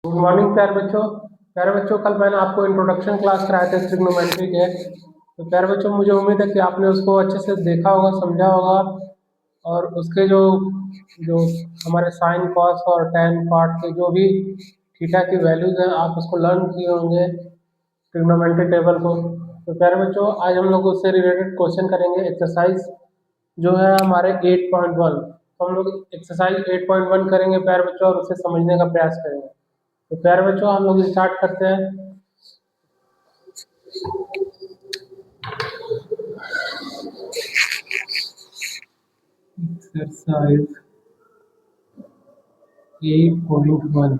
Good morning प्यारे बच्चों कल मैंने आपको इंट्रोडक्शन क्लास कराए थे ट्रिग्नोमेट्री के। तो प्यारे बच्चों मुझे उम्मीद है कि आपने उसको अच्छे से देखा होगा, समझा होगा, और उसके जो जो हमारे साइन कॉस और टैन पार्ट के जो भी थीटा की वैल्यूज हैं आप उसको लर्न किए होंगे ट्रिग्नोमेट्री टेबल को। तो प्यारे बच्चों आज हम लोग उससे रिलेटेड क्वेश्चन करेंगे। एक्सरसाइज जो है हमारे 8.1, तो हम लोग एक्सरसाइज 8.1 करेंगे प्यारे बच्चों और उसे समझने का प्रयास करेंगे। तो प्यारे बच्चों हम लोग स्टार्ट करते हैं। एक्सरसाइज 8.1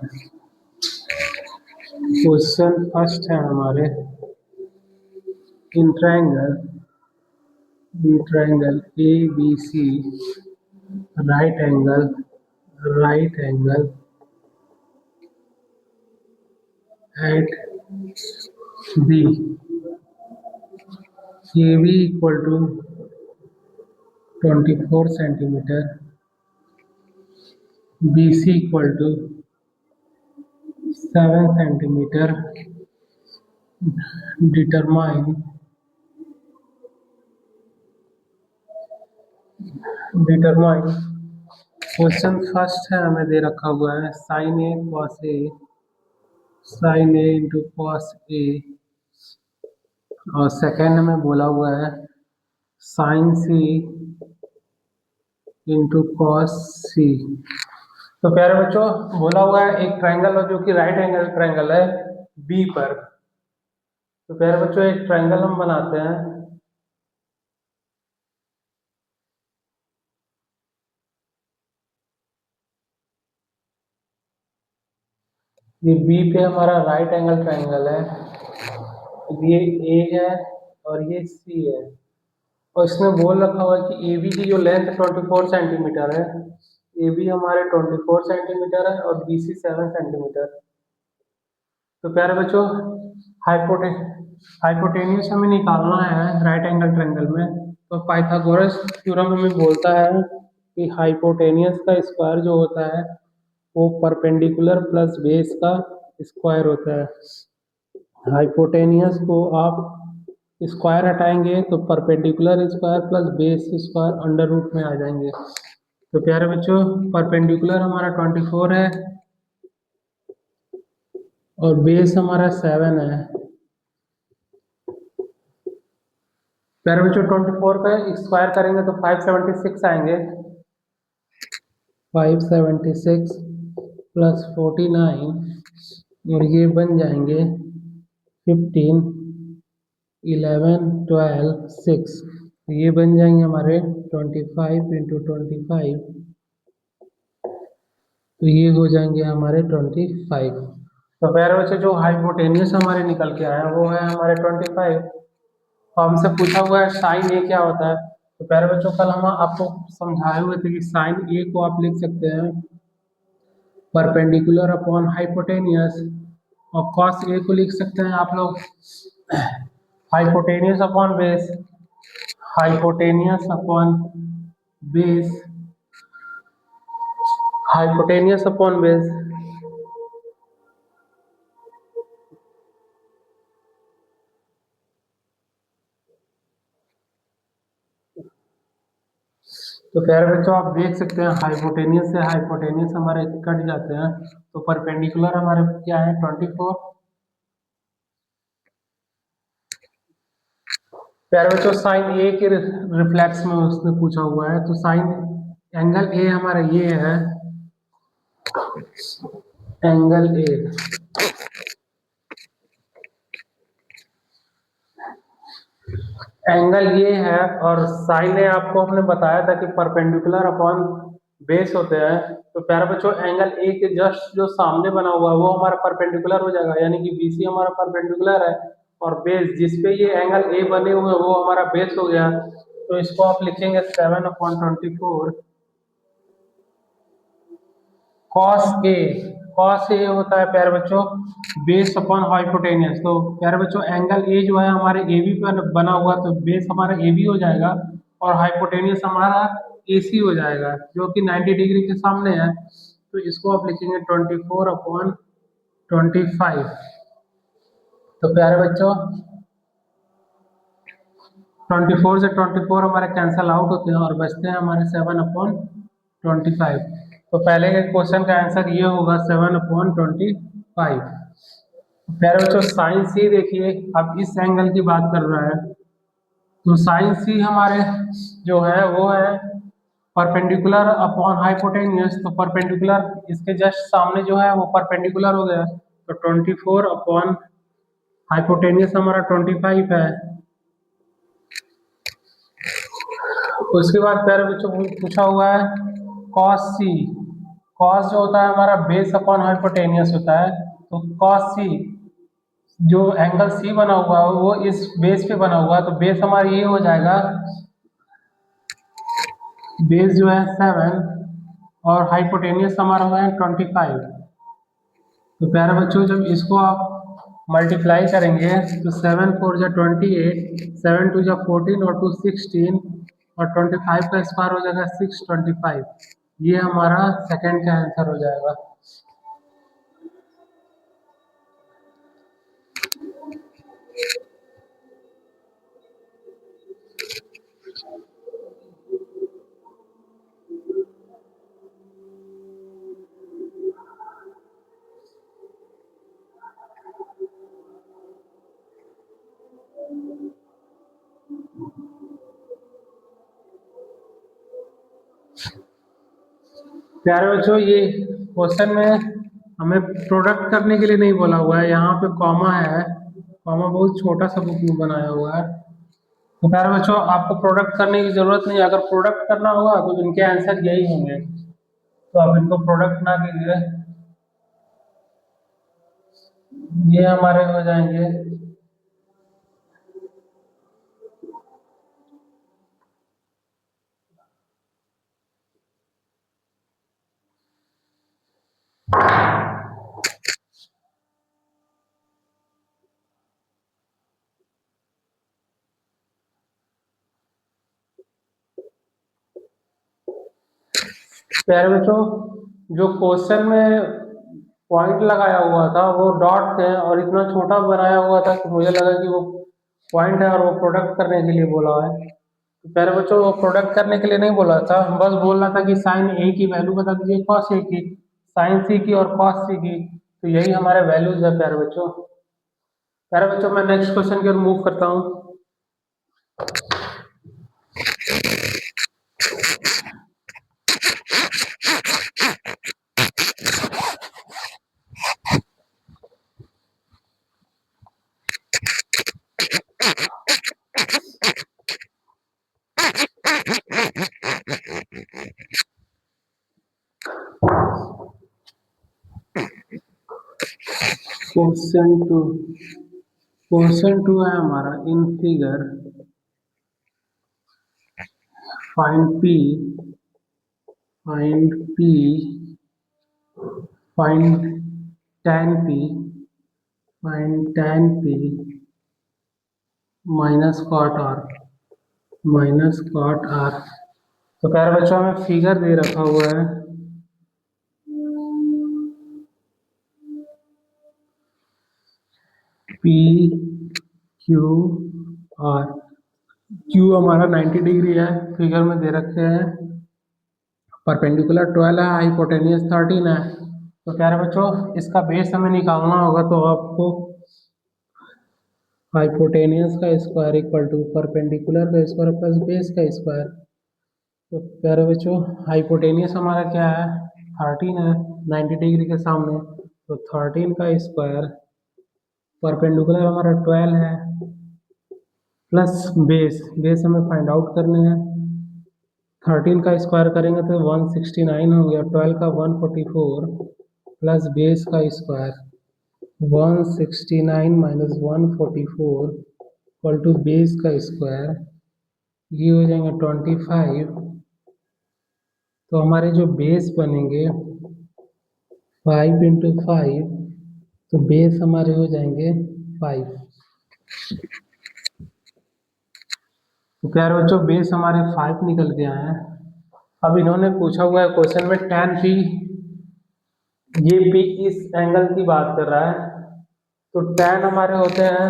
क्वेश्चन फर्स्ट है हमारे। In triangle A B C right angle at B A B equal to 24 centimetre, B C equal to 7 centimetre. Determine question first है हमें दे रखा हुआ है sine A into cos A, और सेकेंड में बोला हुआ है sine C into cos C. तो प्यारे बच्चों बोला हुआ है एक ट्रायंगल है जो कि राइट एंगल ट्रायंगल है बी पर। तो प्यारे बच्चों एक ट्रायंगल हम बनाते हैं। ये बी पे हमारा राइट एंगल ट्रायंगल है, ये ए है और ये सी है, और इसमें बोल रखा हुआ है कि ए बी की जो लेंथ 24 सेंटीमीटर है, ए बी हमारे 24 सेंटीमीटर है और बी सी 7 सेंटीमीटर। तो प्यारे बच्चों हाइपोटे हाइपोटेन्यूस हमें निकालना है राइट एंगल ट्रायंगल में। तो पाइथागोरस थ्योरम हमें बोलता है कि हाइपोटेनियस का स्क्वायर जो होता है वो परपेंडिकुलर प्लस बेस का स्क्वायर होता है। हाइपोटेनियस को आप स्क्वायर हटाएंगे तो perpendicular square plus base square under root में आ जाएंगे। तो प्यारे बच्चों परपेंडिकुलर हमारा 24 है और बेस हमारा 7 है। प्यारे बच्चों 24 का स्क्वायर करेंगे तो 576 आएंगे, 576 प्लस 49, और ये बन जाएंगे 15, 11, 12, 6। ये बन जाएंगे हमारे 25 इंटू 25, तो ये हो जाएंगे हमारे 25। तो प्यारे बच्चे जो हाइपोटेनियस हमारे निकल के आया वो है हमारे 25। तो हमसे पूछा हुआ है साइन ए क्या होता है। तो प्यारे बच्चों कल हम आपको समझाए हुए थे कि साइन ए को आप लिख सकते हैं परपेंडिकुलर अपॉन हाइपोटेनियस, और कॉस ए को लिख सकते हैं आप लोग hypotenuse upon base, hypotenuse upon base, hypotenuse upon base. तो प्यारे बच्चों आप देख सकते हैं हाइपोटेनियस से हाइपोटेनियस हमारे कट जाते हैं, तो परपेंडिकुलर हमारे क्या है 24। प्यारे बच्चों साइन ए के रिफ्लेक्स में उसने पूछा हुआ है, तो साइन एंगल ए हमारा ये है, एंगल ए एंगल ये है, और साइन ए आपको हमने बताया था कि परपेंडिकुलर अपॉन बेस होते हैं। तो प्यारे बच्चों एंगल ए के जस्ट जो सामने बना हुआ है वो हमारा परपेंडिकुलर हो जाएगा, यानी कि बीसी हमारा परपेंडिकुलर है और बेस जिसपे ये एंगल ए बने हुए हैं वो हमारा बेस हो गया। तो इसको आप लिखेंगे 7/24 कॉस ए होता है प्यारे बच्चों बेस अपॉन हाइपोटेनियस। तो प्यारे बच्चों एंगल ए जो है हमारे ए बी पर बना हुआ, तो बेस हमारा ए बी हो जाएगा और हाइपोटेनियस हमारा ए सी हो जाएगा जो कि 90 डिग्री के सामने है। तो इसको आप लिखेंगे 24/7। 25। तो प्यारे बच्चों 24 से 24 हमारे कैंसल आउट होते हैं और बचते हैं हमारे 7/25। तो पहले के क्वेश्चन का आंसर ये होगा 7/25। प्यारे बच्चों साइन सी देखिए, अब इस एंगल की बात कर रहा है। तो साइन सी हमारे जो है वो है परपेंडिकुलर अपॉन हाइपोटेन्यूज। तो परपेंडिकुलर इसके जस्ट सामने जो है वो परपेंडिकुलर हो गया। तो 24 अपॉन हाइपोटेन्यूज हमारा 25 है। उसके बाद प्यारे बच्चों पूछा हुआ है कॉस सी। कॉस जो होता है हमारा बेस अपॉन हाइपोटेन्यूस होता है। तो कॉस सी जो एंगल सी बना हुआ है वो इस बेस पे बना हुआ है। तो बेस हमारा ये हो जाएगा, बेस जो है 7 और हाइपोटेन्यूस हमारा हुआ है 25। तो प्यारे बच्चों जब इसको आप मल्टीप्लाई करेंगे तो 7 4 जा 28, 7 2 जा 14 और 2 16 और 25 का स्क्वायर हो जाएगा 625। ये हमारा सेकंड का आंसर हो जाएगा। प्यारे बच्चों ये क्वेश्चन में हमें प्रोडक्ट करने के लिए नहीं बोला हुआ है, यहाँ पे कॉमा है। कॉमा बहुत छोटा सा बुक में बनाया हुआ है। तो प्यारे बच्चों आपको प्रोडक्ट करने की जरूरत नहीं है। अगर प्रोडक्ट करना होगा तो इनके आंसर यही होंगे, तो आप इनको प्रोडक्ट ना कीजिए, ये हमारे हो जाएंगे। प्यारे बच्चों जो क्वेश्चन में पॉइंट लगाया हुआ था वो डॉट थे और इतना छोटा बनाया हुआ था कि मुझे लगा कि वो पॉइंट है और वो प्रोडक्ट करने के लिए बोला है। तो प्यारे बच्चों वो प्रोडक्ट करने के लिए नहीं बोला था, बस बोल रहा था कि साइन ए की वैल्यू बता दीजिए कॉस ए की, साइन सी की और कॉस सी की। तो यही हमारे वैल्यूज है प्यारे बच्चों। प्यारे बच्चों मैं नेक्स्ट क्वेश्चन की ओर मूव करता हूँ। क्वेश्चन 2 है हमारा in figure find P, find P, find tan p, find tan p minus cot R, minus cot R. तो प्यारे बच्चों हमें फिगर दे रखा हुआ है पी क्यू आर। क्यू हमारा 90 डिग्री है, फिगर में दे रखे हैं। परपेंडिकुलर 12 है, हाइपोटेन्यूज 13 है। तो प्यारे बच्चों इसका बेस हमें निकालना होगा। तो आपको हाइपोटेन्यूज का स्क्वायर इक्वल टू परपेंडिकुलर का स्क्वायर प्लस बेस का स्क्वायर। तो प्यारे बच्चों हाइपोटेन्यूज हमारा क्या है 13 है 90 डिग्री के सामने। तो 13 का स्क्वायर, परपेंडिकुलर हमारा 12 है प्लस बेस, बेस हमें फाइंड आउट करने हैं। 13 का स्क्वायर करेंगे तो 169 हो गया, 12 का 144 प्लस बेस का square 169 minus 144 equal to base का स्क्वायर, ये हो जाएंगे 25। तो हमारे जो बेस बनेंगे 5 इंटू 5, तो बेस हमारे हो जाएंगे 5। तो प्यारे बच्चों बेस हमारे 5 निकल के आए हैं। अब इन्होंने पूछा हुआ है क्वेश्चन में tan p ये पी इस एंगल की बात कर रहा है, तो tan हमारे होते हैं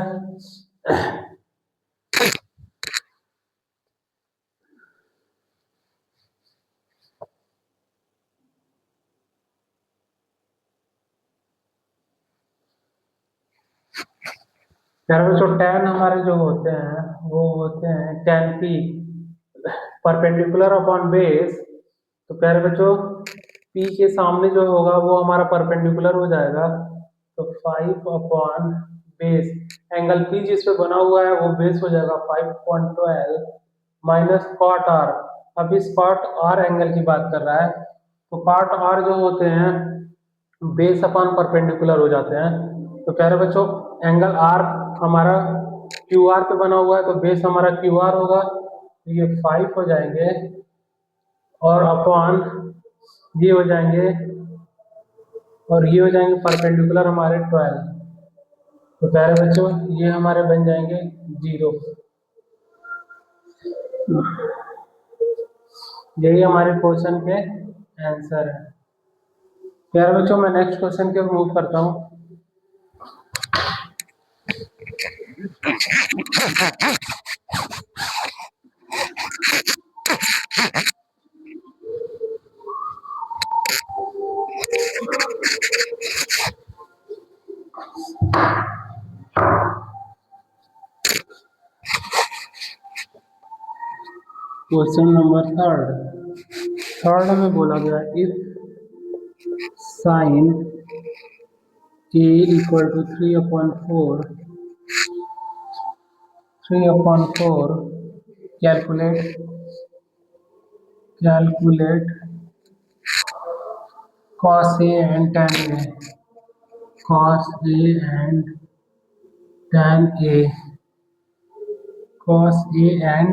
यार बच्चों tan हमारे जो होते हैं वो होते हैं tan p perpendicular upon base. तो प्यारे बच्चों p के सामने जो होगा वो हमारा परपेंडिकुलर हो जाएगा, तो 5 अपॉन बेस, एंगल p जिस पे बना हुआ है वो बेस हो जाएगा 5.12 माइनस कॉट r। अब इस कॉट r एंगल की बात कर रहा है, तो कॉट r जो होते हैं बेस अपॉन परपेंडिकुलर हो जाते हैं। तो कह रहे बच्चों एंगल आर हमारा क्यू आर पे बना हुआ है, तो बेस हमारा क्यू आर होगा, तो ये 5 हो जाएंगे और अपॉन ये हो जाएंगे और ये हो जाएंगे परपेंडिकुलर हमारे 12। तो कह रहे बच्चों ये हमारे बन जाएंगे 0। यही हमारे क्वेश्चन के आंसर है। प्यारे बच्चों मैं नेक्स्ट क्वेश्चन की ओर मूव करता हूँ। क्वेश्चन नंबर थर्ड में बोला गया if sine A equal to 3/4 calculate cos A and tan A, cos A and tan A, cos A and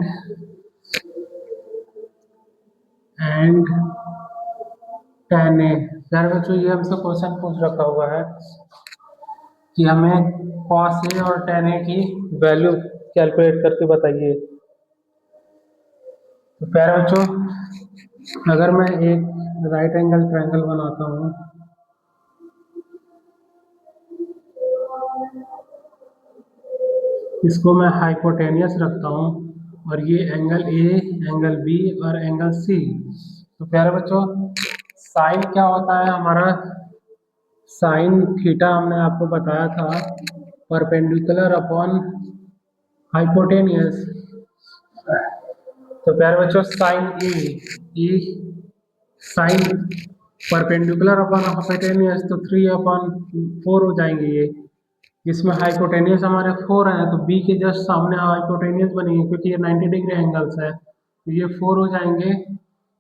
tan A। यार बच्चों ये हमसे क्वेश्चन पूछ रखा हुआ है कि हमें cos A और tan A की वैल्यू कैलकुलेट करके बताइए। तो प्यारे बच्चों अगर मैं एक राइट एंगल ट्रायंगल बनाता हूँ, इसको मैं हाइपोटेनियस रखता हूँ और ये एंगल ए, एंगल बी और एंगल सी। तो प्यारे बच्चों साइन क्या होता है हमारा, साइन थीटा हमने आपको बताया था परपेंडिकुलर अपॉन हाइपोटेनियस। तो प्यारे बच्चों साइन ए साइन परपेंडिकुलर अपॉन हाइपोटेनियस, तो 3/4 हो जाएंगे ये, इसमें हाइपोटेनियस हमारे 4 हैं, तो बी के जस्ट सामने हाइपोटेनियस बनेंगे क्योंकि ये 90 डिग्री एंगल्स है, तो ये 4 हो जाएंगे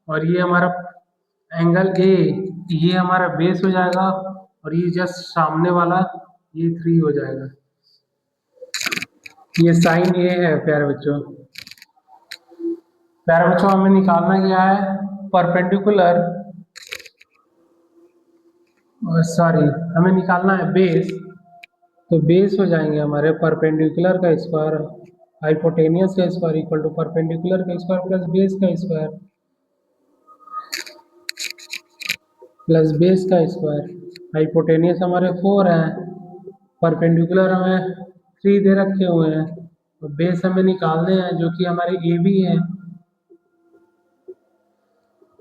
और ये हमारा एंगल ए ये हमारा बेस हो जाएगा और ये जस्ट सामने वाला ये 3 हो जाएगा। ये साइन ए है प्यारे बच्चों। प्यारे बच्चों हमें निकालना क्या है परपेंडिकुलर, सॉरी हमें निकालना है बेस। तो बेस हो जाएंगे हमारे परपेंडिकुलर का स्क्वायर हाइपोटेनियस का स्क्वायर इक्वल टू परपेंडिकुलर का स्क्वायर प्लस बेस का स्क्वायर। हाइपोटेनियस हमारे 4 हैं, परपेंडिकुलर हमें 3 दे रखे हुए हैं, तो बेस हमें निकालने हैं जो कि हमारे ए बी है।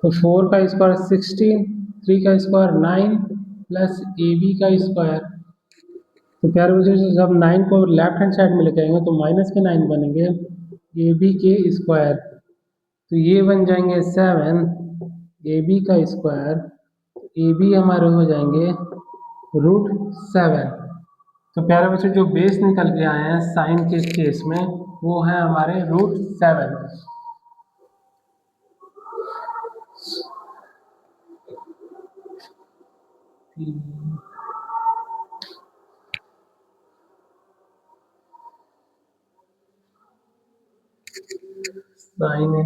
तो 4 का स्क्वायर 16, 3 का स्क्वायर 9 प्लस ए बी का स्क्वायर। तो प्यारे बच्चों जब 9 को लेफ्ट हैंड साइड में लेके आएंगे तो माइनस के 9 बनेंगे, ए बी के स्क्वायर, तो ये बन जाएंगे 7 ए बी का स्क्वायर, ए बी हमारे हो जाएंगे √7। तो प्यारे बच्चों जो बेस निकल के आए हैं साइन के केस में वो है हमारे √7। साइन है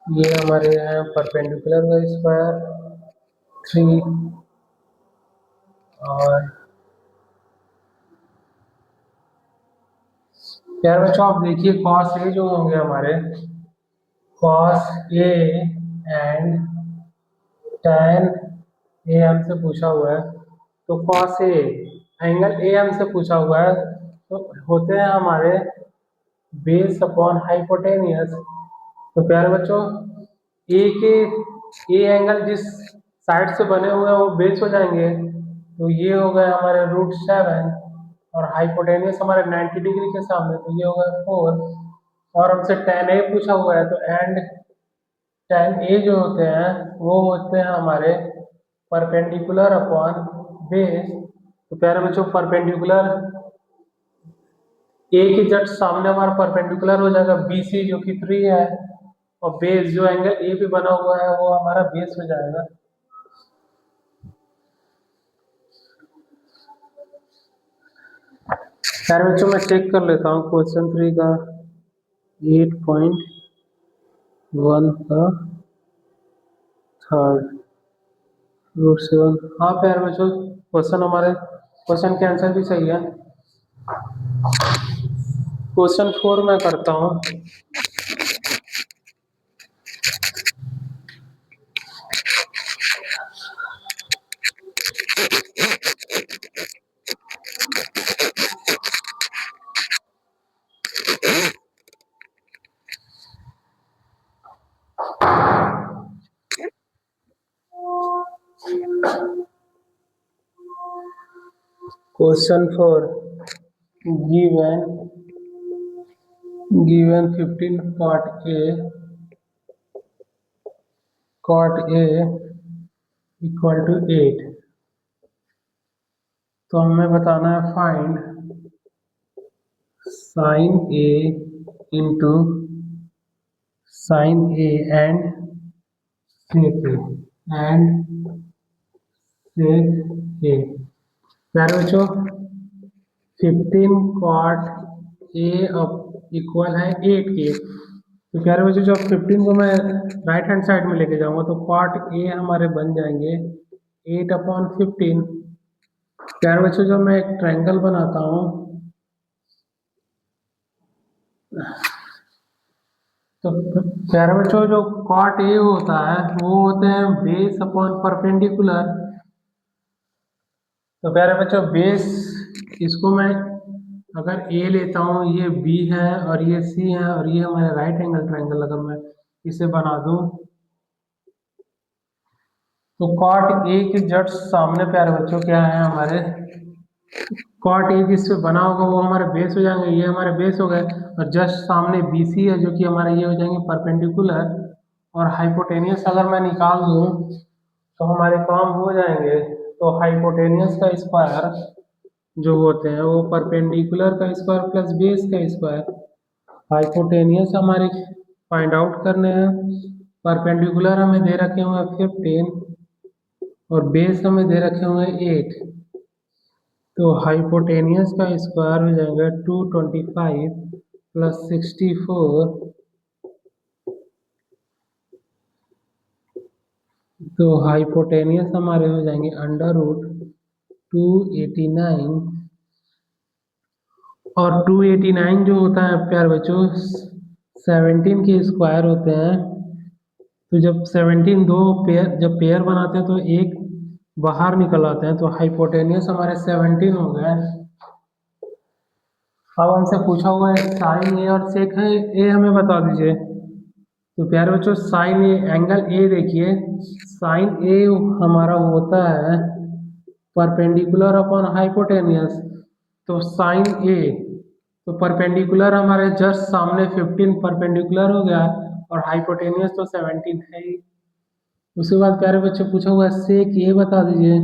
ये हमारे हैं परपेंडिकुलर का स्क्वायर 3 और यार बच्चों आप देखिए कॉस ए जो होंगे हमारे कॉस ए एंड tan ए हमसे पूछा हुआ है, तो कॉस ए एंगल ए हमसे पूछा हुआ है, तो होते हैं हमारे बेस अपॉन हाइपोटेनियस। तो प्यारे बच्चों ए के ए एंगल जिस साइड से बने हुए हैं वो बेस हो जाएंगे, तो ये हो गए हमारे √7 और हाइपोटेनियस हमारे 90 डिग्री के सामने, तो ये हो गया 4। और हमसे tan ए पूछा हुआ है, तो एंड tan ए जो होते हैं वो होते हैं हमारे परपेंडिकुलर अपॉन बेस। तो प्यारे बच्चों परपेंडिकुलर ए के जस्ट सामने हमारा परपेंडिकुलर हो जाएगा BC जो कि 3 है, और बेस जो एंगल ए पे बना हुआ है वो हमारा बेस हो जाएगा। यार बच्चों मैं चेक कर लेता हूँ क्वेश्चन 3 का 8.1 का थर्ड √7। हाँ प्यारे बच्चों क्वेश्चन हमारे क्वेश्चन के आंसर भी सही है। क्वेश्चन 4 मैं करता हूँ। Question 4 given given 15 cot A equal to 8। तो हमें बताना है find sine A into sine A and sec A and sec A। प्यारे बच्चों 15 cot A अब इक्वल है 8 के, तो प्यारे बच्चों जब 15 को मैं राइट हैंड साइड में लेके जाऊंगा तो cot A हमारे बन जाएंगे 8/15। प्यारे बच्चों जब मैं एक ट्रायंगल बनाता हूँ तो प्यारे बच्चों जो cot A होता है वो होते हैं बेस अपॉन परपेंडिकुलर। तो प्यारे बच्चों बेस इसको मैं अगर A लेता हूँ, ये B है और ये C है और ये हमारे राइट एंगल ट्रायंगल अगर मैं इसे बना दूं तो cot A के जस्ट सामने प्यारे बच्चों क्या है हमारे cot A जिससे बना होगा वो हमारे बेस हो जाएंगे, ये हमारे बेस हो गए, और जस्ट सामने BC है जो कि हमारे ये हो जाएंगे परपेंडिकुलर। और हाइपोटेनियस अगर मैं निकाल दूं तो हमारे काम हो जाएंगे। तो हाइपोटेनियस का स्क्वायर जो होते हैं वो परपेंडिकुलर का स्क्वायर प्लस बेस का स्क्वायर। हाइपोटेनियस हमारे फाइंड आउट करने हैं, परपेंडिकुलर हमें दे रखे हुए 15 और बेस हमें दे रखे हुए 8। तो हाइपोटेनियस का स्क्वायर हो जाएगा 225 प्लस 64। तो हाइपोटेनियस हमारे हो जाएंगे √289। और 289 जो होता है प्यार बच्चों 17 के स्क्वायर होते हैं। तो जब 17 दो पेयर जब पेयर बनाते हैं तो एक बाहर निकल आते हैं, तो हाइपोटेनियस हमारे 17 हो गए। अब हमसे पूछा हुआ है साइन ए और सेक है ए हमें बता दीजिए। तो प्यारे बच्चों साइन ए एंगल ए देखिए, साइन ए हमारा होता है परपेंडिकुलर अपॉन हाइपोटेनियस। तो साइन ए तो परपेंडिकुलर हमारे जस्ट सामने 15 परपेंडिकुलर हो गया, और हाइपोटेनियस तो 17 है ही। उसके बाद प्यारे बच्चे पूछा हुआ है सेक ए बता दीजिए।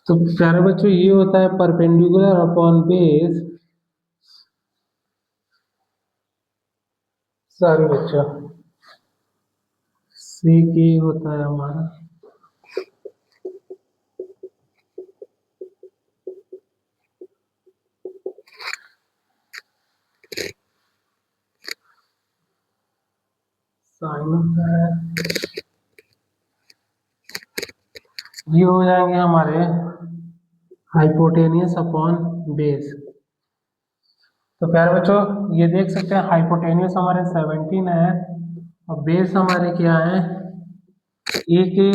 तो प्यारे बच्चों ये होता है परपेंडिकुलर अपॉन बेस। सॉरी बच्चों सेक ए होता है हमारा साइन होता है, ये हो जाएंगे हमारे हाइपोटेनियस अपॉन बेस। तो प्यारे बच्चों ये देख सकते हैं हाइपोटेनियस हमारे 17 है और बेस हमारे क्या है, ए के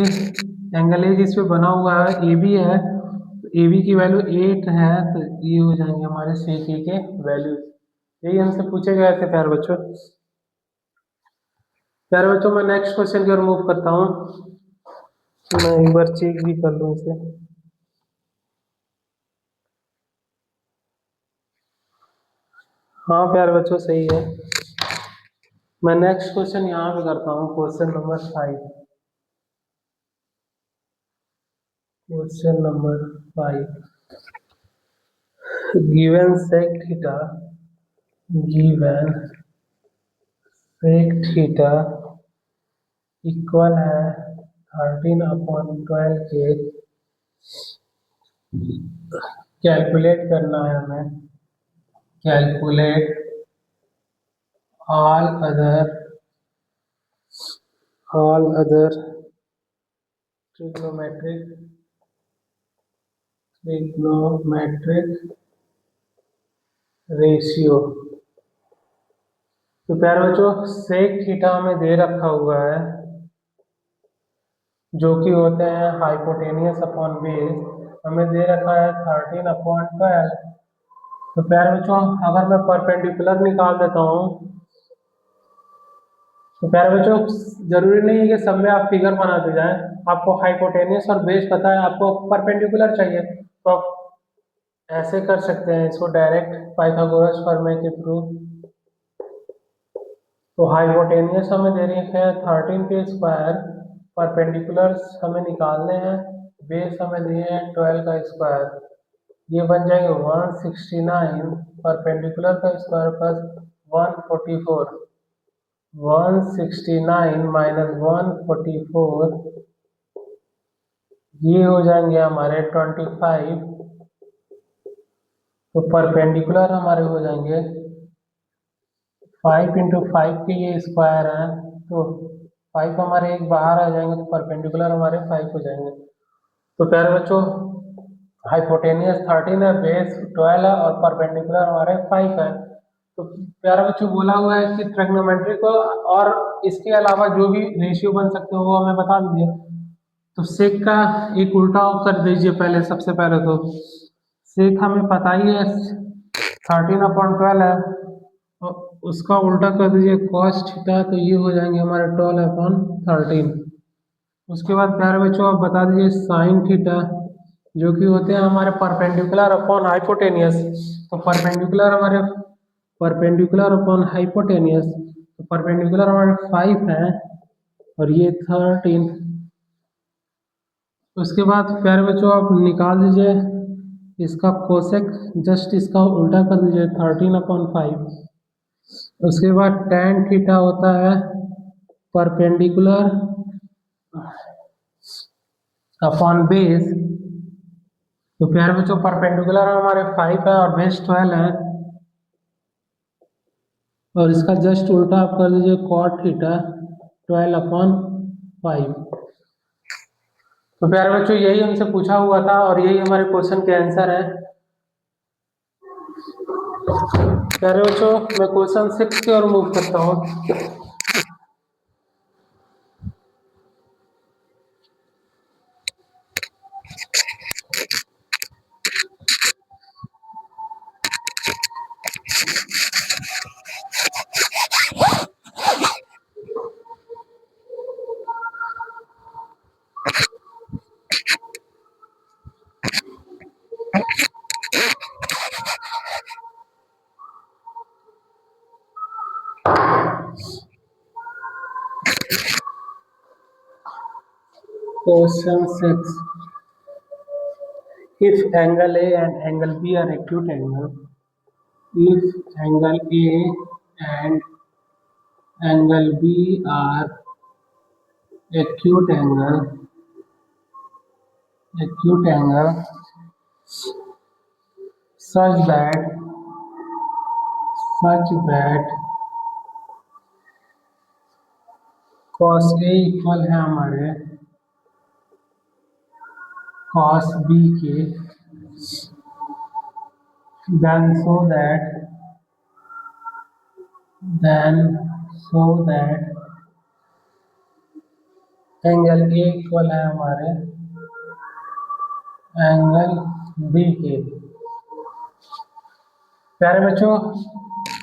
एंगल ए जिस पे बना हुआ है ए बी है, तो ए बी की वैल्यू 8 है, तो ये हो जाएंगे हमारे सेक ए के वैल्यू। यही हमसे पूछे गए थे प्यारे बच्चों। प्यारे बच्चों मैं नेक्स्ट क्वेश्चन की ओर मूव करता हूँ, मैं एक बार चेक भी कर लूँ इसे। हाँ प्यारे बच्चों सही है। मैं नेक्स्ट क्वेश्चन यहाँ पे करता हूँ, question number 5। Question number 5, given sec theta, given sec theta equal है 13/12 के, कैलकुलेट करना है हमें, calculate all other trigonometric ratio. तो प्यारे बच्चों सेक थीटा हमें दे रखा हुआ है, जो कि होते हैं हाइपोटेनियस अपॉन बेस, हमें दे रखा है 13/12। तो प्यारे बच्चों अगर मैं परपेंडिकुलर निकाल देता हूँ, तो प्यारे बच्चों जरूरी नहीं है कि सब में आप फिगर बनाते जाएं, आपको हाइपोटेनियस और बेस पता है, आपको परपेंडिकुलर चाहिए तो आप ऐसे कर सकते हैं इसको डायरेक्ट पाइथागोरस प्रमेय के थ्रू। तो हाइपोटेनियस हमें दे रही है 13 के स्क्वायर, परपेंडिकुलर्स हमें निकालने हैं, बेस हमें दिए हैं 12 का स्क्वायर, ये बन जाएंगे 169, परपेंडिकुलर का स्क्वायर प्लस 144, 169 माइनस 144, ये हो जाएंगे हमारे 25। तो परपेंडिकुलर हमारे हो जाएंगे 5 इंटू 5 के ये स्क्वायर है, तो 5 हमारे एक बाहर आ जाएंगे, तो परपेंडिकुलर हमारे 5 हो जाएंगे। तो प्यारे बच्चों हाइपोटेनियस 13 है, बेस 12 है और परपेंडिकुलर हमारे 5 है। तो प्यारे बच्चों बोला हुआ है कि ट्रिग्नोमेट्री को और इसके अलावा जो भी रेशियो बन सकते हो वो हमें बता दीजिए। तो सेक का एक उल्टा कर दीजिए पहले, सबसे पहले तो सेक हमें पता ही है 13/12 है, और उसका उल्टा कर दीजिए कॉस थीटा, तो ये हो जाएंगे हमारे 12/13। उसके बाद प्यारे बच्चों आप बता दीजिए साइन थीटा, जो कि होते हैं हमारे परपेंडिकुलर अपॉन हाइपोटेनियस। तो परपेंडिकुलर अपॉन हाइपोटेनियस, तो परपेंडिकुलर हमारे 5 है और ये 13। उसके बाद प्यारे बच्चों आप निकाल दीजिए इसका कोसेक, जस्ट इसका उल्टा कर दीजिए 13/5। उसके बाद tan थीटा होता है परपेंडिकुलर अपॉन बेस। तो प्यारे बच्चों परपेंडिकुलर हमारे 5 है और बेस 12 है, और इसका जस्ट उल्टा आप कर दीजिए cot थीटा 12/5। तो प्यारे बच्चों यही हमसे पूछा हुआ था और यही हमारे क्वेश्चन के आंसर है। प्यारे बच्चों मैं क्वेश्चन 6 की ओर मूव करता हूँ। Question 6. If angle A and angle B are acute angle, if angle A and angle B are acute angle such that cos A equal है हमारे cos B के, then so that angle A equal है हमारे angle B के। प्यारे बच्चों,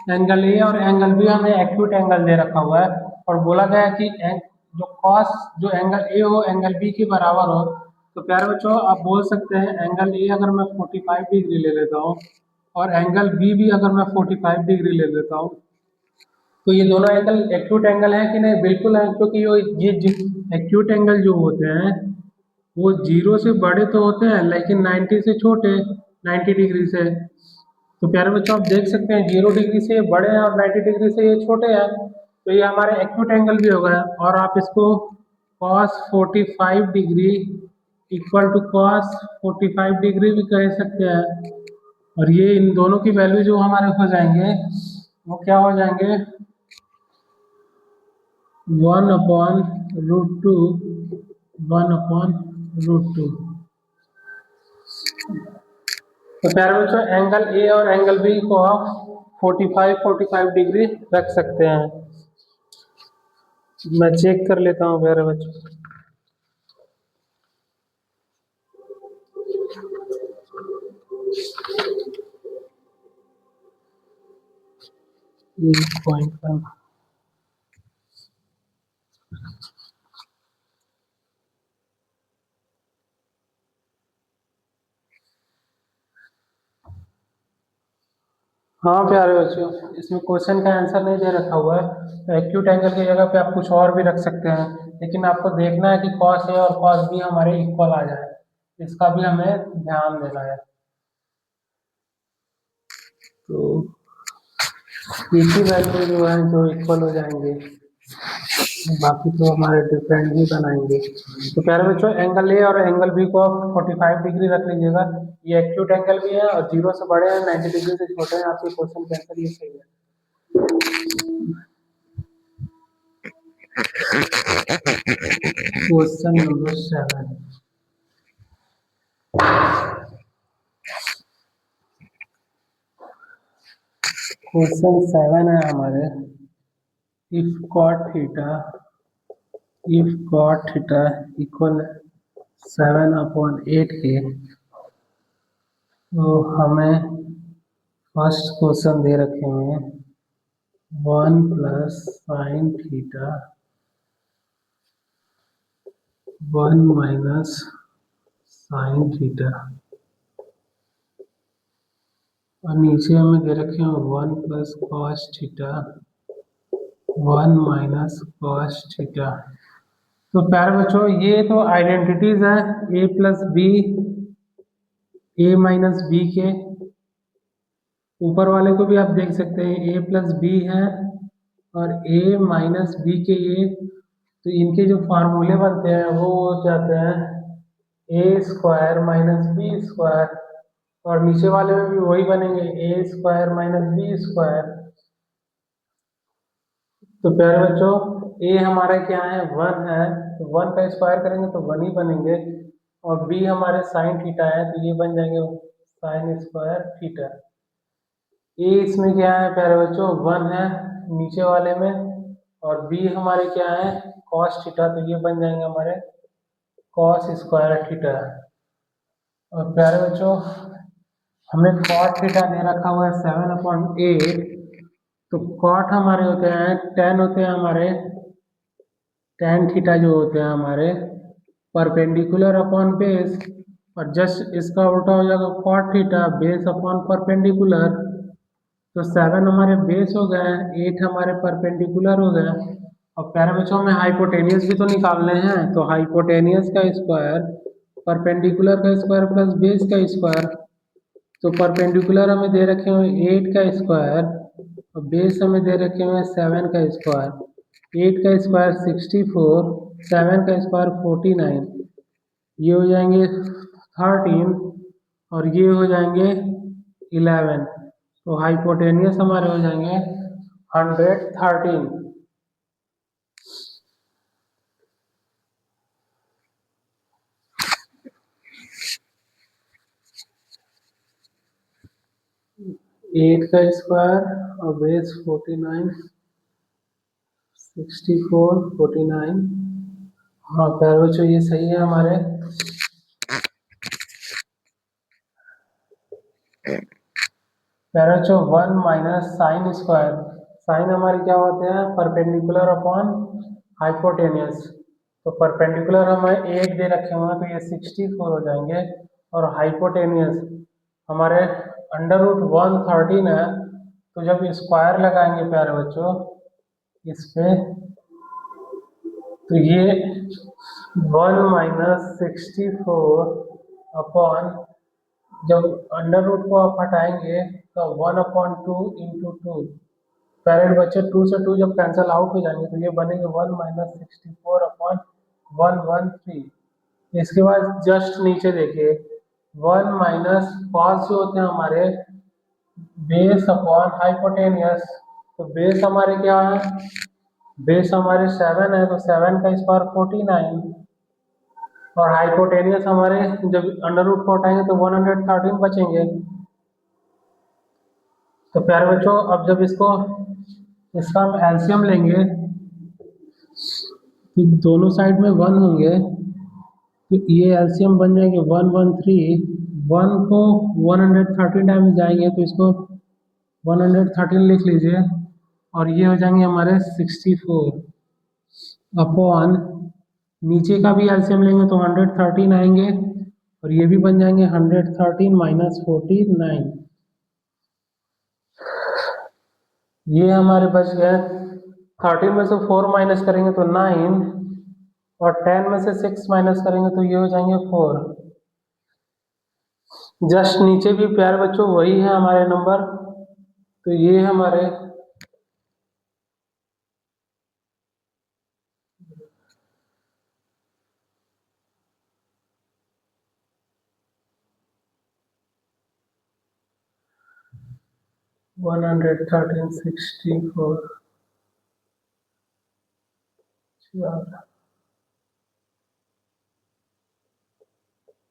angle A और angle B हमें एक्यूट एंगल दे रखा हुआ है और बोला गया है कि जो कॉस जो एंगल ए हो एंगल बी के बराबर हो। तो प्यारे बच्चों, आप बोल सकते हैं एंगल ए अगर मैं 45 डिग्री ले लेता हूँ और एंगल बी भी अगर मैं 45 डिग्री ले लेता हूँ, तो ये दोनों एंगल एक्यूट एंगल है कि नहीं? बिल्कुल है, क्योंकि ये एक्यूट एंगल जो होते हैं वो 0 से बड़े तो होते हैं लेकिन 90 से छोटे, 90 डिग्री से। तो प्यारे बच्चों, आप देख सकते हैं 0 डिग्री से ये बड़े हैं और 90 डिग्री से ये छोटे हैं, तो ये हमारे एक्यूट एंगल भी हो गया। और आप इसको cos 45 degree equal to cos 45 degree भी कह सकते हैं। और ये इन दोनों की वैल्यू जो हमारे हो जाएंगे वो क्या हो जाएंगे, 1/√2, 1/√2। तो प्यारे बच्चों, एंगल ए और एंगल बी को आप 45 डिग्री रख सकते हैं। मैं चेक कर लेता हूँ प्यारे बच्चों। पॉइंट हाँ प्यारे बच्चों, इसमें क्वेश्चन का आंसर नहीं दे रखा हुआ है, तो एक्यूट एंगल की जगह पे आप कुछ और भी रख सकते हैं, लेकिन आपको देखना है कि कॉस ए और कॉस बी हमारे इक्वल आ जाए, इसका भी हमें ध्यान देना है। तो एक ही वैल्यू जो है जो इक्वल हो जाएंगे, बाकी तो हमारे डिफरेंट ही बनाएंगे। तो प्यारे बच्चों, एंगल ए और एंगल बी को आप 45 डिग्री रख लीजिएगा। ये एक्यूट एंगल भी है और 0 से बड़े हैं, 90 डिग्री से छोटे हैं। आपके क्वेश्चन के आंसर ये सही है। Question number 7। क्वेश्चन 7 है हमारे, इफ cot थीटा इक्वल 7/8 के, तो हमें फर्स्ट क्वेश्चन दे रखे हुए हैं 1 + sin थीटा 1 - sin थीटा, और नीचे हमें दे रखे हैं 1 + cos थीटा 1 - cos थीटा। तो प्यारे बच्चों, ये तो आइडेंटिटीज है a + b, a - b के। ऊपर वाले को भी आप देख सकते हैं a + b है और a - b के ये, तो इनके जो फार्मूले बनते हैं वो हो जाते हैं a² - b², और नीचे वाले में भी वही बनेंगे a² - b²। तो प्यारे बच्चों, a हमारा क्या है 1 है, तो 1 का स्क्वायर करेंगे तो 1 ही बनेंगे, और b हमारे sin थीटा है तो ये बन जाएंगे sin² थीटा। a इसमें क्या है प्यारे बच्चों 1 है नीचे वाले में, और b हमारे क्या है cos थीटा, तो ये बन जाएंगे हमारे cos² थीटा। और प्यारे बच्चों, हमें cot थीटा दे रखा हुआ है 7/8, तो cot हमारे होते हैं tan होते हैं हमारे, tan थीटा जो होते हैं हमारे परपेंडिकुलर अपॉन बेस, और जस्ट इसका उल्टा हो जाएगा cot theta base upon perpendicular. तो 7 हमारे बेस हो गए, 8 हमारे परपेंडिकुलर हो गए। और प्यारे बच्चों, हमें हाइपोटेनियस भी तो निकालने हैं, तो हाइपोटेनियस का स्क्वायर परपेंडिकुलर का स्क्वायर प्लस बेस का स्क्वायर। तो परपेंडिकुलर हमें दे रखे हुए 8 का स्क्वायर और बेस हमें दे रखे हुए 7 का स्क्वायर। 8 का स्क्वायर 64, 7 का स्क्वायर 49, ये हो जाएंगे 13 और ये हो जाएंगे 11। तो हाइपोटेनियस हमारे हो जाएंगे 113। 8 का स्क्वायर और बेस 49, 64, 49। हाँ प्यारे बच्चों ये सही है हमारे। प्यारे बच्चों 1 माइनस साइन स्क्वायर, साइन हमारे क्या होते हैं परपेंडिकुलर अपॉन हाइपोटेनियस। तो परपेंडिकुलर हमें 8 दे रखे हुए हैं तो ये 64 हो जाएंगे, और हाइपोटेनियस हमारे अंडर रूट 113 है। तो जब स्क्वायर लगाएंगे प्यारे बच्चों इस पे, तो ये 1 माइनस 64 अपॉन, जब अंडर रूट को आप हटाएंगे तो 1/2 इंटू टू। पेरेंट बच्चे 2 से 2 जब कैंसिल आउट हो जाएंगे तो ये बनेंगे 1 माइनस 64 अपॉन 113। इसके बाद जस्ट नीचे देखिए 1 माइनस कॉस जो होते हैं हमारे बेस अपॉन हाइपोटेनियस। तो बेस हमारे क्या है, बेस हमारे 7 है तो 7 का स्क्वायर 49, और हाइपोटेनियस हमारे जब अंडर रूट को हटाएंगे तो 113 बचेंगे। तो प्यारे बच्चों अब जब इसका हम एलसीएम लेंगे तो दोनों साइड में 1 होंगे, तो ये एलसीएम बन जाएंगे 113। 1 को 113 टाइम्स जाएंगे तो इसको 113 लिख लीजिए, और ये हो जाएंगे हमारे 64 अपॉन, नीचे का भी एलसीएम लेंगे तो 113 आएंगे, और ये भी बन जाएंगे 113 माइनस 49। ये हमारे बच गए 13 में से 4 माइनस करेंगे तो 9, और 10 में से 6 माइनस करेंगे तो ये हो जाएंगे 4। जस्ट नीचे भी प्यारे बच्चों वही है हमारे नंबर। तो ये हमारे 113, 64,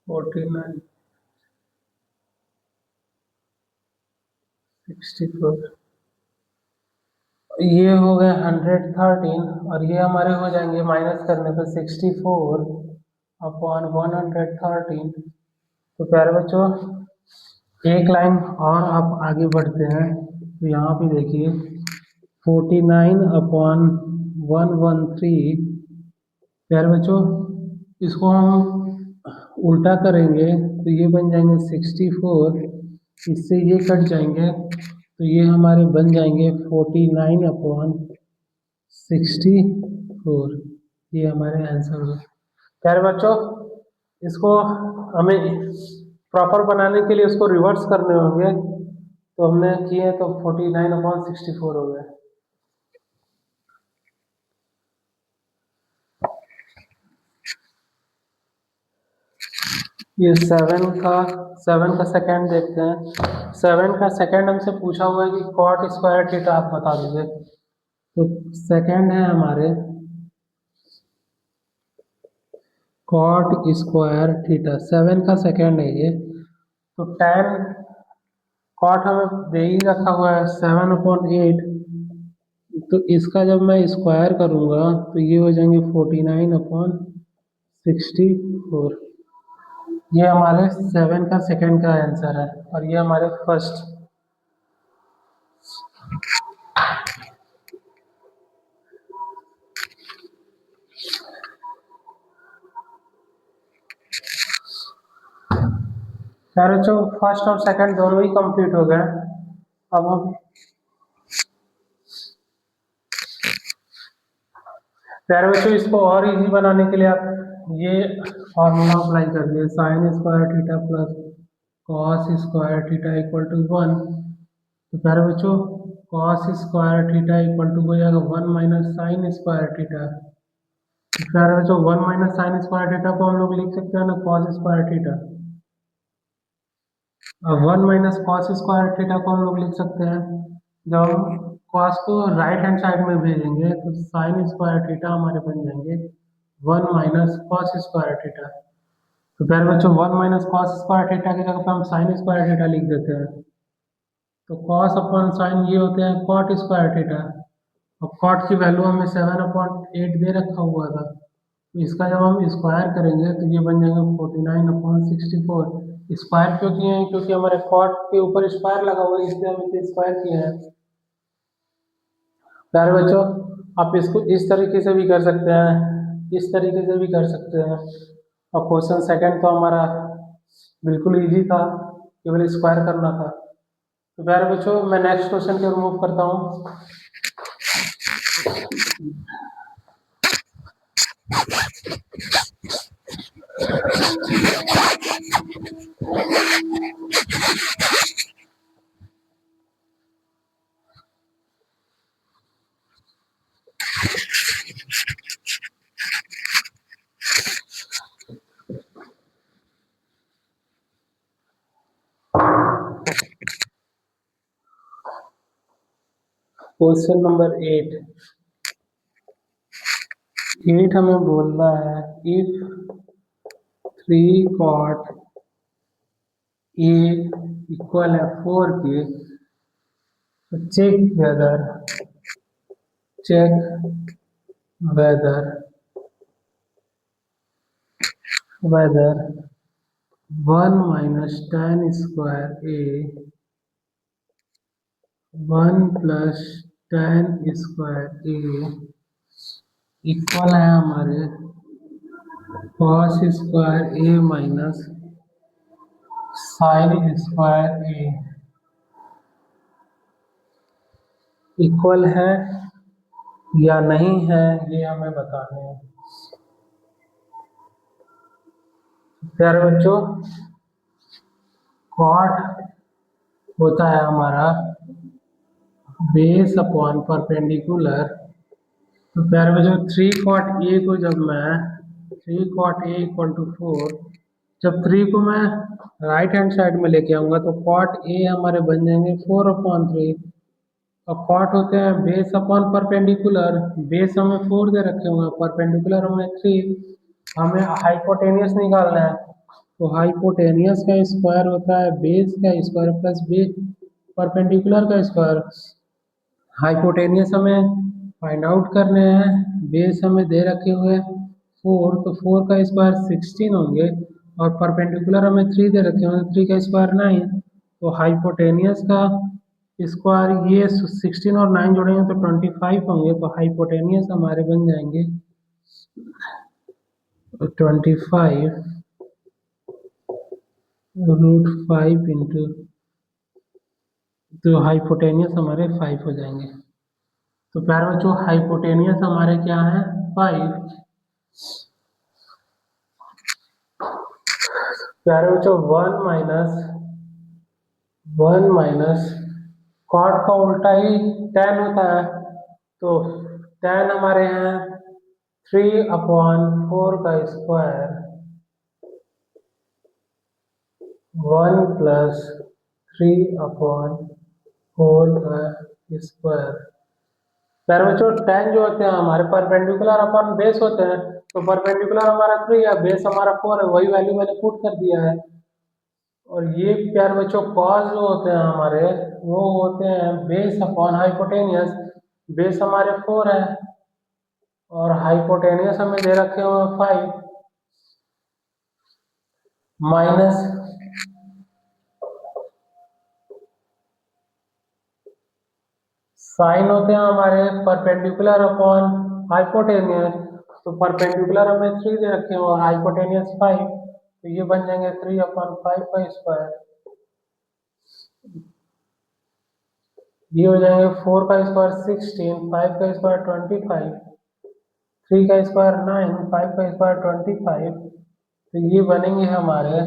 49, 64, ये हो गए 113, और ये हमारे हो जाएंगे माइनस करने पे 64 अपॉन 113। तो प्यारे बच्चों एक लाइन और आप आगे बढ़ते हैं, तो यहाँ पे देखिए 49 अपॉन 113। प्यारे बच्चों इसको हम उल्टा करेंगे तो ये बन जाएंगे 64, इससे ये कट जाएंगे तो ये हमारे बन जाएंगे 49 अपॉन 64। ये हमारे आंसर हो। प्यारे बच्चों इसको हमें प्रॉपर बनाने के लिए उसको रिवर्स करने होंगे, तो हमने किए तो 49/64 हो गए। ये 7 का सेकेंड देखते हैं। 7 का सेकेंड हमसे पूछा हुआ है कि कॉट स्क्वायर थीटा आप बता दीजिए। तो सेकेंड है हमारे कॉट स्क्वायर थीटा, 7 का सेकेंड है ये। तो 10 कॉट हमें दे ही रखा हुआ है 7/8, तो इसका जब मैं स्क्वायर करूंगा तो ये हो जाएंगे 49/64। ये हमारे 7 का सेकेंड का आंसर है, और ये हमारे फर्स्ट। खैर बच्चों फर्स्ट और सेकंड दोनों ही कंप्लीट हो गए। अब हम प्यारे बच्चों इसको और इजी बनाने के लिए आप ये फॉर्मूला अप्लाई कर दिए, sine square theta plus cos square theta equal to 1। तो प्यारे बच्चों cos square theta equal to हो जाएगा 1 माइनस साइन स्क्वायर थीटा। प्यारे बच्चों 1 माइनस साइन स्क्वायर थीटा को हम लोग लिख सकते हैं ना कॉस स्क्वायर थीटा। अब 1 माइनस कॉस स्क्वायर थीटा को हम लोग लिख सकते हैं, जब हम कॉस को राइट हैंड साइड में भेजेंगे तो साइन स्क्वायर थीटा हमारे बन जाएंगे 1 माइनस कॉस स्क्वायर थीटा। तो प्यारे बच्चों 1 माइनस कॉस स्क्वायर थीटा की जगह पे हम साइन स्क्वायर थीटा लिख देते हैं। तो कॉस अपॉन साइन ये होते हैं कॉट स्क्वायर थीटा। और कॉट की वैल्यू हमें 7/8 दे रखा हुआ था, तो इसका जब हम स्क्वायर करेंगे तो ये बन जाएगा 49/64। स्क्वायर क्यों किए हैं? क्योंकि हमारे कॉट के ऊपर स्क्वायर लगा हुआ है, इसलिए हम इसे स्क्वायर किए हैं। प्यारे बच्चों, आप इसको इस तरीके से भी कर सकते हैं, इस तरीके से भी कर सकते हैं। और क्वेश्चन सेकंड तो हमारा बिल्कुल इजी था, केवल स्क्वायर करना था। तो प्यारे बच्चों, मैं नेक्स्ट क्वेश्चन की ओर मूव करता हूँ। क्वेश्चन नंबर 8 हमें बोल रहा है इफ 3 cot A इक्वल है 4 के, तो check whether 1 minus tan square A 1 plus tan square A equal है हमारे cos square A minus sine square A equal है या नहीं है, ये हमें बताने हैं। प्यारे बच्चों, कॉट होता है हमारा बेस अपॉन परपेंडिकुलर। तो प्यारे बच्चों, 3 cot A को जब मैं 3 cot A इक्वल टू 4, जब 3 को मैं राइट हैंड साइड में लेके आऊंगा तो cot A हमारे बन जाएंगे 4/3। और कॉट होते हैं बेस अपॉन परपेंडिकुलर। बेस हमें 4 दे रखे होंगे, परपेंडिकुलर हमें 3। हमें हाइपोटेनियस निकालना है, तो हाइपोटेनियस का स्क्वायर होता है बेस का स्क्वायर प्लस बेस परपेंडिकुलर का स्क्वायर। हाइपोटेनियस हमें फाइंड आउट करने हैं। बेस हमें दे रखे हुए 4, तो 4 का स्क्वायर 16 होंगे, और परपेंडिकुलर हमें 3 दे रखे होंगे, 3 का स्क्वायर 9। तो हाइपोटेनियस का स्क्वायर ये 16 और 9 जोड़ेंगे तो 25 होंगे। तो हाइपोटेनियस हमारे बन जाएंगे 25√5 इंटू, तो हाइपोटेनियस हमारे 5 हो जाएंगे। तो प्यारे बच्चों, हाइपोटेनियस हमारे क्या है? 5। प्यारे बच्चों, 1 माइनस कॉट का उल्टा ही tan होता है, तो tan हमारे हैं 3/4 का स्क्वायर 1 प्लस 3/4 का स्क्वायर। प्यारे बच्चों, tan जो होते हैं हमारे परपेंडिकुलर अपॉन बेस होते हैं, तो परपेंडिकुलर हमारा 3 है, बेस हमारा 4 है, वही वैल्यू मैंने पुट कर दिया है। और ये प्यारे बच्चों कॉस जो होते हैं हमारे, वो होते हैं बेस अपॉन हाइपोटेनियस। बेस हमारे 4 है और हाइपोटेनियस हमें दे रखे हुए 5, माइनस साइन होते हैं हमारे परपेंडिकुलर अपॉन हाइपोटेनियस। तो परपेंडिकुलर हमें 3 दे रखे हैं और हाइपोटेनियस 5, तो ये बन जाएंगे 3/5 का स्क्वायर। ये हो जाएंगे 4 का स्क्वायर 16, 5 का स्क्वायर 25, 3 का स्क्वायर 9, 5 का स्क्वायर 25। तो ये बनेंगे हमारे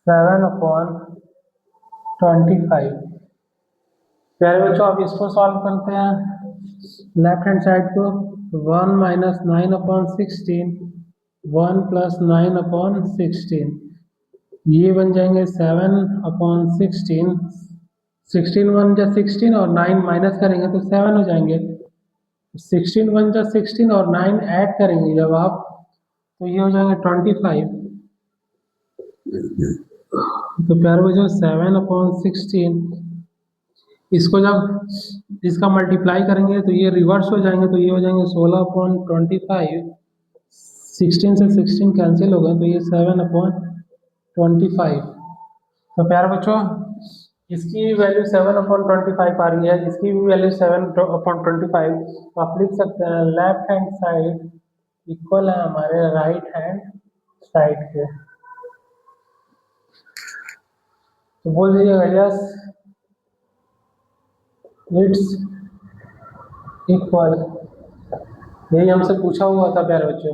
7/25। प्यारे बच्चों, आप इसको सॉल्व करते हैं लेफ्ट हैंड साइड को। 1 माइनस 9/16, 1 प्लस 9/16, ये बन जाएंगे 7/16। 16 1 जा 16 और 9 माइनस करेंगे तो 7 हो जाएंगे। 16 1 जा 16 और 9 ऐड करेंगे जब आप, तो ये हो जाएंगे 25। तो प्यारे बच्चों, 7/16 इसको जब इसका मल्टीप्लाई करेंगे तो ये रिवर्स हो जाएंगे, तो ये हो जाएंगे 16/25। 16 से 16 कैंसिल हो गए तो ये 7/25। तो प्यारे बच्चों, इसकी वैल्यू 7/25 आ रही है, इसकी भी वैल्यू 7/25। तो आप लिख सकते हैं लेफ्ट हैंड साइड इक्वल है हमारे राइट हैंड साइड के। तो बोल दीजिएगा यस, इट्स इक्वल। यही हमसे पूछा हुआ था प्यारे बच्चों।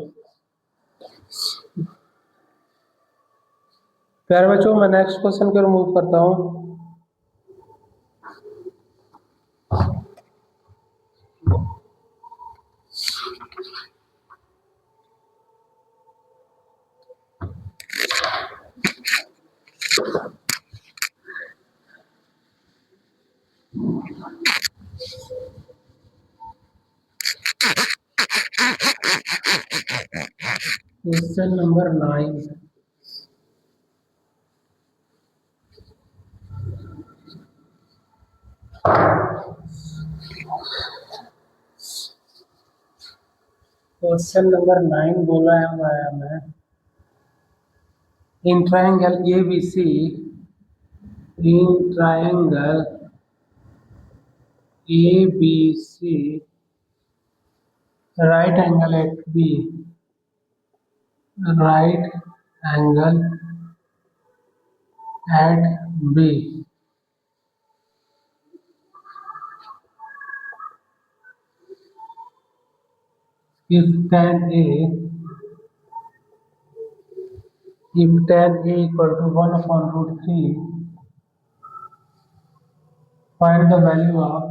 प्यारे बच्चों, मैं नेक्स्ट क्वेश्चन की ओर मूव करता हूँ। Question number 9। क्वेश्चन नंबर 9 बोला है हुआ है हमें, in triangle ABC, in triangle ABC, right angle at B, right angle at B, if tan A equal to 1/√3, find the value of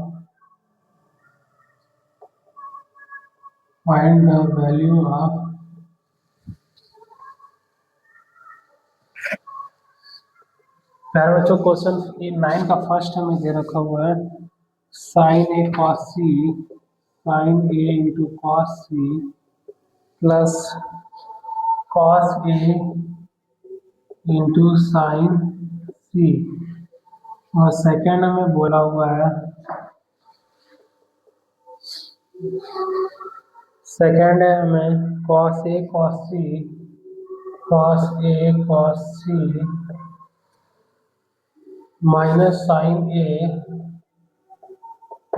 प्यारे बच्चों, क्वेश्चन 9 का फर्स्ट हमें दे रखा हुआ है sin A cos C, sin A into cos C plus cos A into sin C। और second हमें बोला हुआ है, सेकेंड है हमें cos A cos C, cos A cos C minus sin A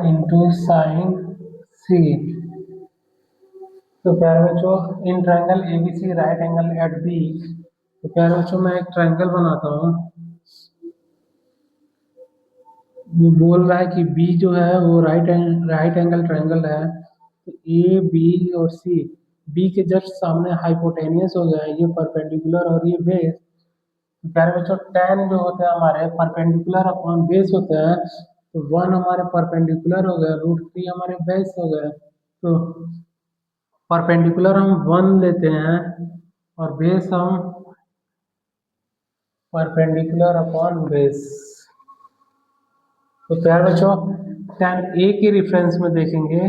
into sin C। तो प्यारे बच्चों, in triangle ABC right angle at B। तो प्यारे बच्चों, मैं एक ट्रायंगल बनाता हूँ। वो बोल रहा है कि B जो है वो राइट एंगल ट्रायंगल है। तो A B और C, B के जस्ट सामने हाइपोटेनियस हो गया है, ये परपेंडिकुलर और ये बेस। तो प्यारे बच्चों, tan जो होते हैं हमारे परपेंडिकुलर अपॉन बेस होते हैं। तो 1 हमारे परपेंडिकुलर हो गए, √3 हमारे बेस हो गए। तो परपेंडिकुलर हम 1 लेते हैं और बेस हम परपेंडिकुलर अपॉन बेस। तो प्यारे बच्चों, tan A के रेफरेंस में देखेंगे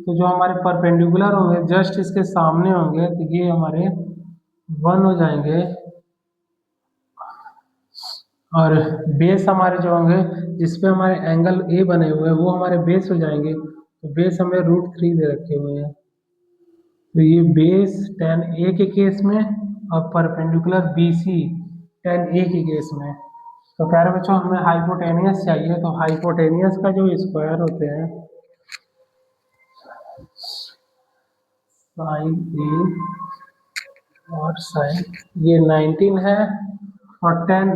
तो जो हमारे परपेंडिकुलर होंगे जस्ट इसके सामने होंगे, तो ये हमारे 1 हो जाएंगे। और बेस हमारे जो होंगे जिसपे हमारे एंगल ए बने हुए हैं वो हमारे बेस हो जाएंगे। तो बेस हमें √3 दे रखे हुए हैं। तो ये बेस tan A के केस में और परपेंडिकुलर BC tan A के केस में। तो प्यारे बच्चों, हमें हाइपोटेनियस चाहिए। तो हाइपोटेनियस का जो स्क्वायर होते हैं साइन A और साइन, ये 19 है और 10।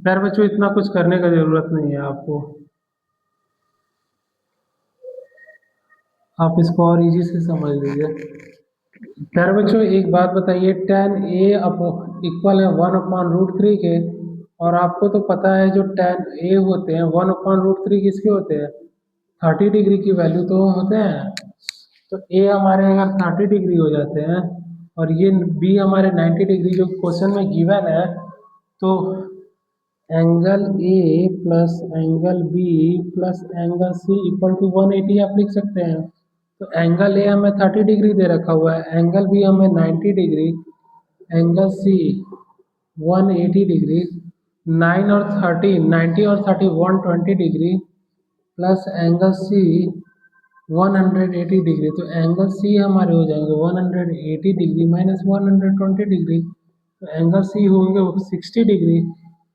प्यारे बच्चों, इतना कुछ करने का जरूरत नहीं है आपको, आप इसको और इजी से समझ लीजिए। प्यारे बच्चों, एक बात बताइए, tan A इक्वल है 1/√3 के। और आपको तो पता है जो tan A होते हैं 1/√3 किसके होते हैं, 30 डिग्री की वैल्यू तो होते हैं। तो A हमारे अगर 30 डिग्री हो जाते हैं और ये B हमारे 90 डिग्री जो क्वेश्चन में गिवन है, तो angle A plus angle B plus angle C equal to 180 आप लिख सकते हैं। तो एंगल A हमें 30 डिग्री दे रखा हुआ है, एंगल B हमें 90 डिग्री, एंगल C 180 डिग्री, 9 और 30, 90 और 30 120 degree, plus angle C 180 degree. तो एंगल सी हमारे हो जाएंगे 180 डिग्री माइनस 120 डिग्री, तो एंगल सी होंगे 60 डिग्री।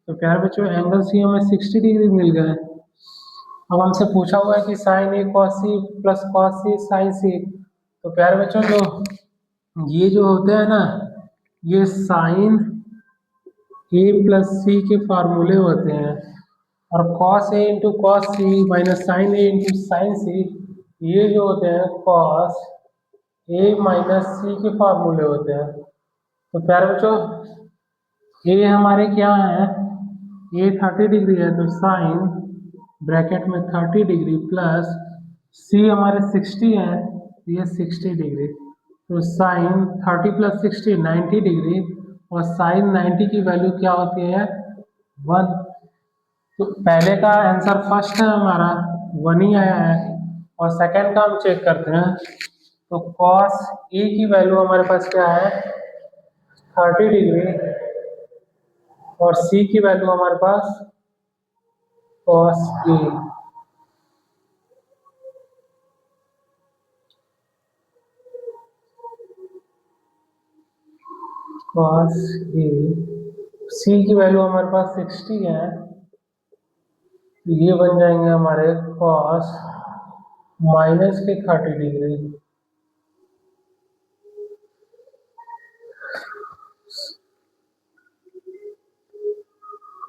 तो प्यारे बच्चों एंगल सी हमें 60 डिग्री मिल गए। अब हमसे पूछा हुआ है कि साइन ए कॉस सी प्लस कॉस सी साइन सी। तो प्यारे बच्चों ये जो होते हैं ना, ये साइन ए प्लस सी के फार्मूले होते हैं। और cos A into cos C minus sign A into sine सी, ये जो होते हैं कॉस ए माइनस सी के फार्मूले होते हैं। तो प्यारे बच्चों ए हमारे क्या है, ए 30 डिग्री है, तो साइन ब्रैकेट में 30 डिग्री प्लस सी हमारे 60 है, ये 60 डिग्री। तो साइन 30 प्लस 60 90 डिग्री, और साइन 90 की वैल्यू क्या होती है 1। तो पहले का आंसर फर्स्ट है हमारा 1 ही आया है, और सेकंड का हम चेक करते हैं। तो कॉस ए की वैल्यू हमारे पास क्या है 30 डिग्री, और सी की वैल्यू हमारे पास कॉस ए। कॉस ए, सी की वैल्यू हमारे पास 60 है, तो ये बन जाएंगे हमारे कॉस माइनस के 30 डिग्री।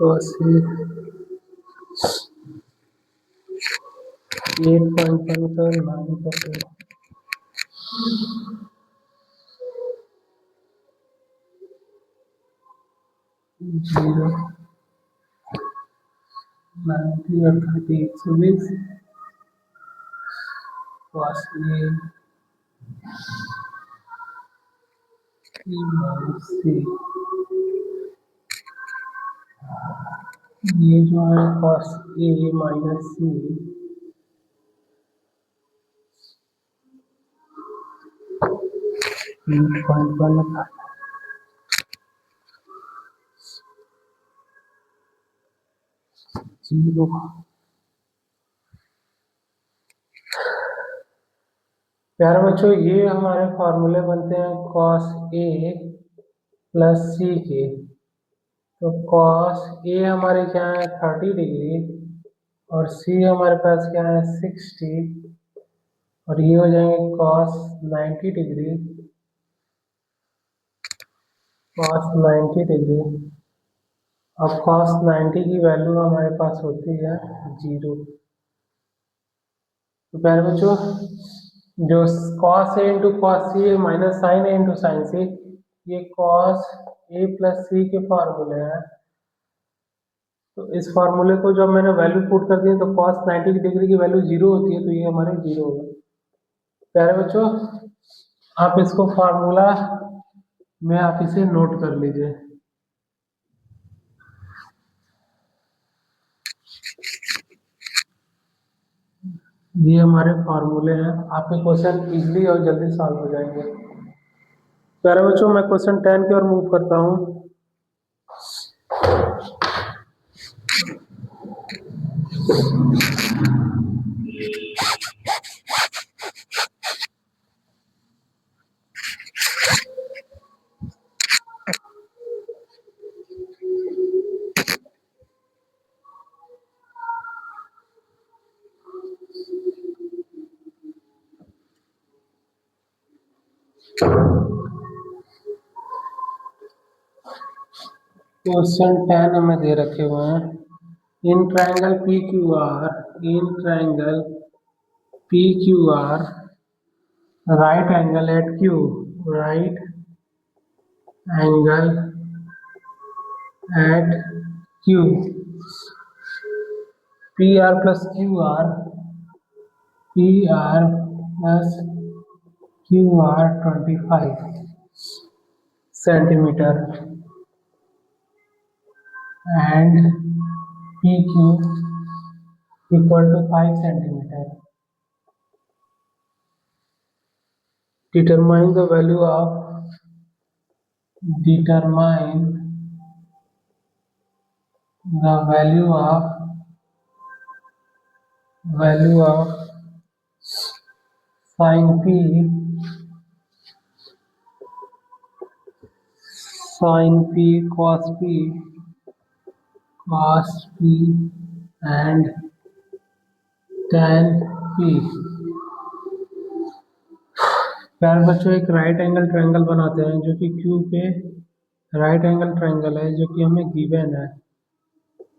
कॉस ए 8.1 का 9 जीरो 90 और 30 120 कॉस ए माइनस सी, ये जो है cos A minus C 8.1 zero. प्यारे बच्चों ये हमारे फॉर्मूले बनते हैं कॉस ए प्लस सी के। तो कॉस ए हमारे क्या है 30 डिग्री, और सी हमारे पास क्या है 60, और ये हो जाएंगे कॉस 90 डिग्री, कॉस 90 डिग्री। अब कॉस 90 की वैल्यू हमारे पास होती है 0। तो प्यारे बच्चों जो cos A into cos C minus sign A into sine सी, ये कॉस ए प्लस सी के फॉर्मूले हैं। तो इस फार्मूले को जब मैंने वैल्यू पुट कर दी तो कॉस 90 डिग्री की वैल्यू 0 होती है, तो ये हमारे 0 होगा। प्यारे बच्चों आप इसको फार्मूला में आप इसे नोट कर लीजिए। ये हमारे फार्मूले हैं, आपके क्वेश्चन इजली और जल्दी सॉल्व हो जाएंगे। प्यारे बच्चों मैं क्वेश्चन 10 की ओर मूव करता हूँ। क्वेश्चन 10 हमें दे रखे हुए हैं, in triangle P Q R, in triangle P Q R right angle at Q, right angle at Q, P R plus Q R, P R plus Q R 25 centimetre and PQ equal to 5 centimeter. Determine the value of value of sine P cos P and tan P. प्यारे बच्चों एक right angle triangle बनाते हैं जो कि Q पे right angle triangle है जो कि हमें गिवन है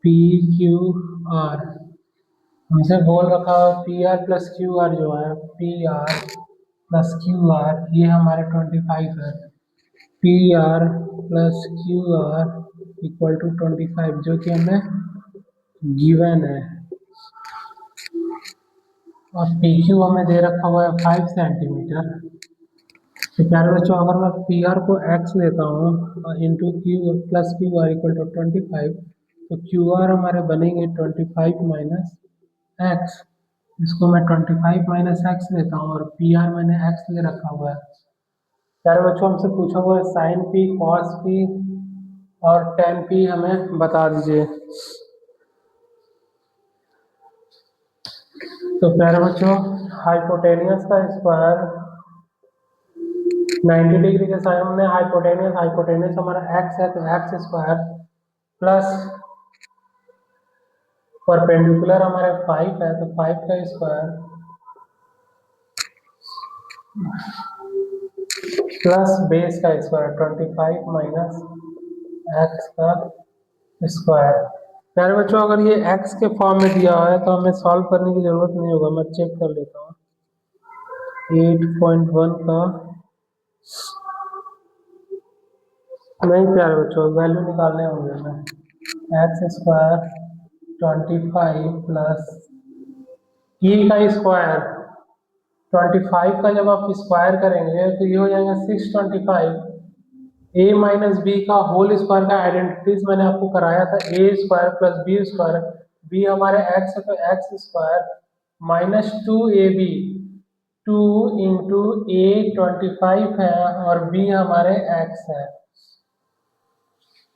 पी क्यू आर। हमसे बोल रखा है P R plus Q R जो है P R plus Q R ये हमारे 25 है। P R plus Q R equal to 25 जो कि हमें गिवन है और पी क्यू हमें दे रखा हुआ है 5 सेंटीमीटर। तो प्यारे बच्चों अगर मैं पी आर को एक्स लेता हूँ into Q plus Q R equal to 25 तो क्यू आर हमारे बनेंगे 25 माइनस एक्स। इसको मैं 25 माइनस एक्स लेता हूँ और पी आर मैंने एक्स ले रखा हुआ है। प्यारे बच्चों हमसे पूछा हुआ है साइन पी कॉस पी और टेन पी हमें बता दीजिए। तो प्यारे बच्चों हाइपोटेनियस का स्क्वायर 90 डिग्री के सामने हाइपोटेनियस हमारा एक्स है तो एक्स स्क्वायर प्लस परपेंडिकुलर हमारे 5 है तो 5 का स्क्वायर प्लस बेस का स्क्वायर 25 माइनस एक्स का स्क्वायर। प्यारे बच्चों अगर ये एक्स के फॉर्म में दिया हुआ है तो हमें सॉल्व करने की जरूरत नहीं होगा। मैं चेक कर लेता हूँ 8.1 का नहीं प्यारे बच्चों वैल्यू निकालने होंगे हमें एक्स स्क्वायर 25 प्लस ई का स्क्वायर 25 का जब आप स्क्वायर करेंगे तो ये हो जाएगा 625 ए माइनस बी का होल स्क्वायर का आइडेंटिटीज मैंने आपको कराया था a square plus b square. B हमारे एक्स है तो x square minus 2ab 2 into a 25 है और बी हमारे एक्स है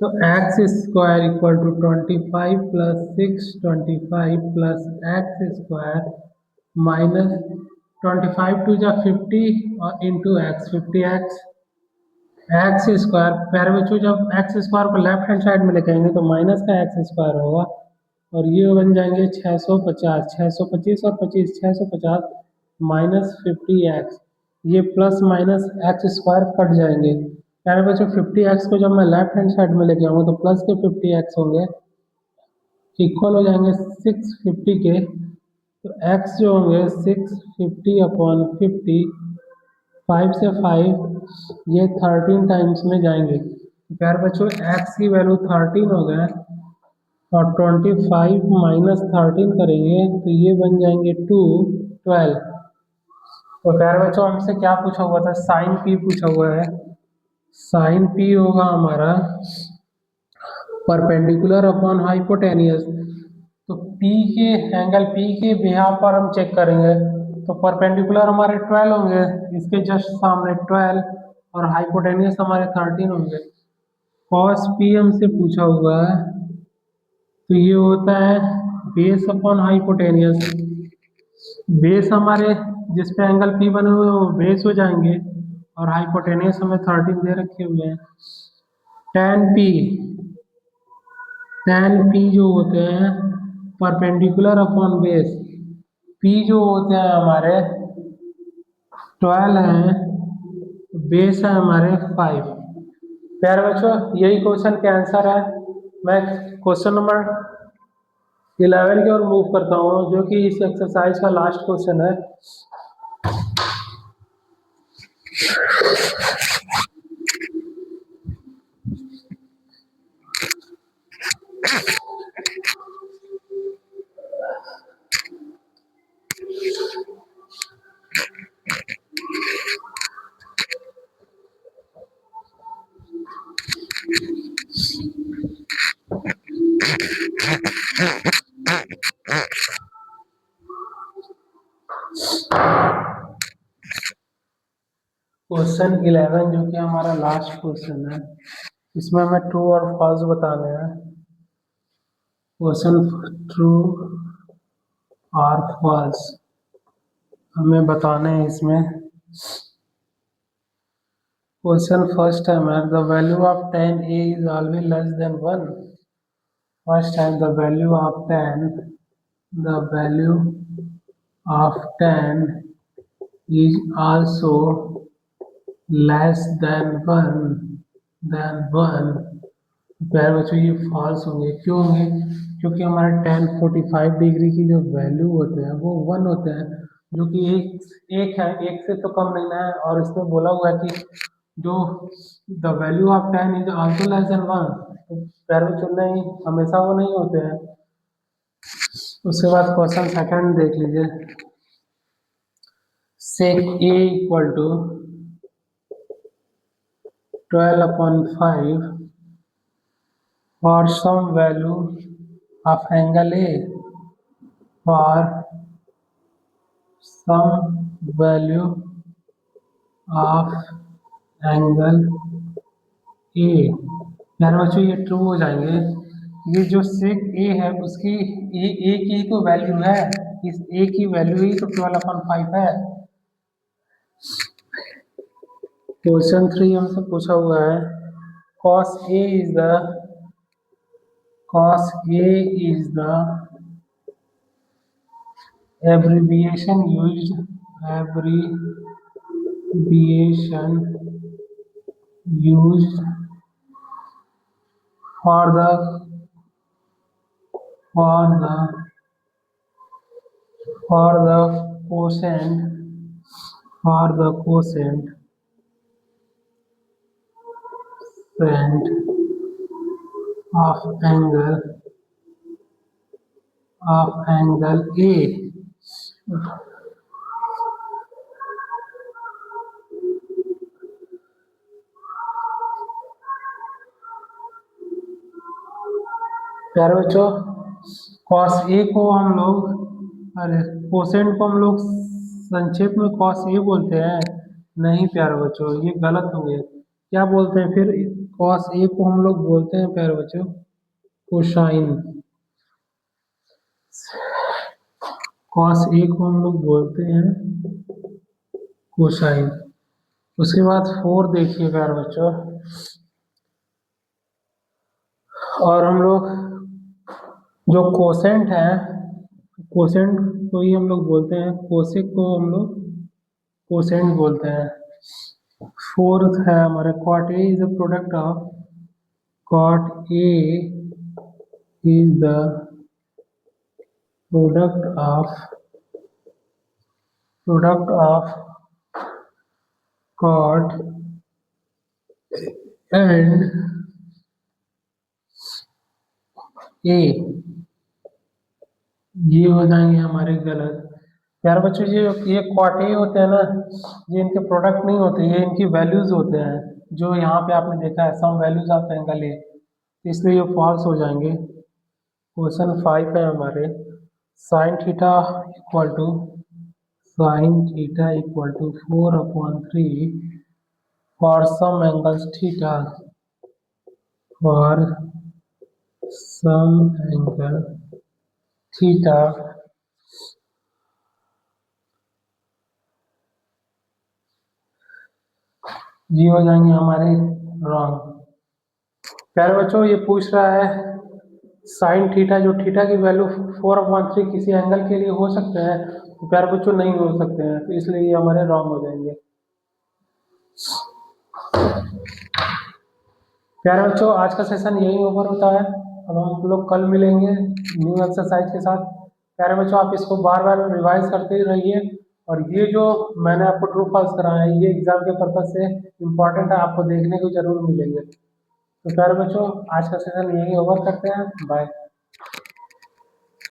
तो x square equal to 25 plus 625 plus x square minus 25 two जा 50 और into x 50x x square. प्यारे बच्चों जब एक्स स्क्वायर को लेफ्ट हैंड साइड में लेके आएंगे तो माइनस का एक्स स्क्वायर होगा और ये बन जाएंगे 650 625 और 25 650 माइनस 50x ये plus minus x square cut जाएंगे। प्यारे बच्चों 50x को जब मैं लेफ्ट हैंड साइड में लेके आऊँगा तो प्लस के 50x होंगे इक्वल हो जाएंगे 650 के तो x जो होंगे 650 अपॉन 50 5 से 5 ये 13 टाइम्स में जाएंगे। प्यारे बच्चों x की वैल्यू 13 हो गए और 25 माइनस 13 करेंगे तो ये बन जाएंगे 12। तो प्यारे बच्चों हमसे क्या पूछा हुआ था साइन पी पूछा हुआ है। साइन पी होगा हमारा परपेंडिकुलर अपॉन हाइपोटेनियस तो पी के एंगल पी के बिहाफ पर हम चेक करेंगे तो परपेंडिकुलर हमारे 12 होंगे इसके जस्ट सामने 12 और हाइपोटेनियस हमारे 13 होंगे। कॉस पी हमसे पूछा हुआ है तो ये होता है बेस अपॉन हाइपोटेनियस। बेस हमारे जिस पे एंगल पी बने हुए हैं वो बेस हो जाएंगे और हाइपोटेनियस हमें 13 दे रखे हुए हैं। टेन पी जो होते हैं परपेंडिकुलर अपॉन बेस पी जो होते हैं हमारे 12 हैं बेस है हमारे 5। प्यारे बच्चों यही क्वेश्चन के आंसर है। मैं क्वेश्चन नंबर 11 की ओर मूव करता हूँ जो कि इस एक्सरसाइज का लास्ट क्वेश्चन है। क्वेश्चन 11 जो कि हमारा लास्ट क्वेश्चन है इसमें हमें ट्रू और फॉल्स बताने हैं। क्वेश्चन ट्रू और फॉल्स हमें बताना है इसमें। क्वेश्चन फर्स्ट है हमारा, the value of tan a is always less than 1। First है the value of tan is also less than 1। प्यारे बच्चों ये फॉल्स होंगे, क्यों होंगे? क्योंकि हमारे tan 45 डिग्री की जो वैल्यू होते हैं वो 1 होते हैं, जो कि एक है, एक से तो कम नहीं है। और इसमें बोला हुआ है कि जो the value of tan is also less than 1, तो प्यारे बच्चों नहीं, हमेशा वो नहीं होते हैं। उसके बाद क्वेश्चन सेकंड देख लीजिए। sec a equal to 12/5 for some value of angle A, for some value of angle A। यार बच्चों ये ट्रू हो जाएंगे। ये जो sec A है उसकी A की तो वैल्यू है, इस A की वैल्यू ही तो 12/5 है। क्वेश्चन 3 हमसे पूछा हुआ है, cos A is the abbreviation used for the quotient of angle A। प्यारे बच्चों cos A को हम लोग, अरे कोसेंट को हम लोग संक्षेप में cos A बोलते हैं। नहीं प्यारे बच्चों, ये गलत हो गया। क्या बोलते हैं फिर? cos A को हम लोग बोलते हैं प्यारे बच्चों कोसाइन। cos A को हम लोग बोलते हैं कोसाइन। उसके बाद 4 देखिए प्यारे बच्चों, और हम लोग जो कोसेंट है, कोसेंट को ही हम लोग बोलते हैं, कोसेक को हम लोग कोसेंट बोलते हैं। फोर्थ है हमारे, cot A is the product of cot A is the product of cot and A। ये हो जाएंगे हमारे गलत। यार बच्चों ये cot A होते हैं ना, ये इनके प्रोडक्ट नहीं होते, ये इनकी वैल्यूज होते हैं, जो यहाँ पे आपने देखा है some values of angle A, इसलिए ये फॉल्स हो जाएंगे। क्वेश्चन 5 है हमारे, sine theta equal to 4/3 for some angles theta, for some angle theta। ये हो जाएंगे हमारे रॉन्ग। प्यारे बच्चों ये पूछ रहा है साइन थीटा, जो थीटा की वैल्यू 4/3 किसी एंगल के लिए हो सकते हैं, तो प्यारे बच्चों नहीं हो सकते हैं, तो इसलिए ये हमारे रॉन्ग हो जाएंगे। प्यारे बच्चों आज का सेशन यही ओवर होता है। अब हम लोग कल मिलेंगे न्यू एक्सरसाइज के साथ। प्यारे बच्चों आप इसको बार बार रिवाइज करते रहिए, और ये जो मैंने आपको ट्रू फॉल्स कराया है ये एग्जाम के पर्पज से इम्पोर्टेंट है, आपको देखने को जरूर मिलेंगे। तो प्यारे बच्चों आज का सेशन यही ओवर करते हैं, बाय।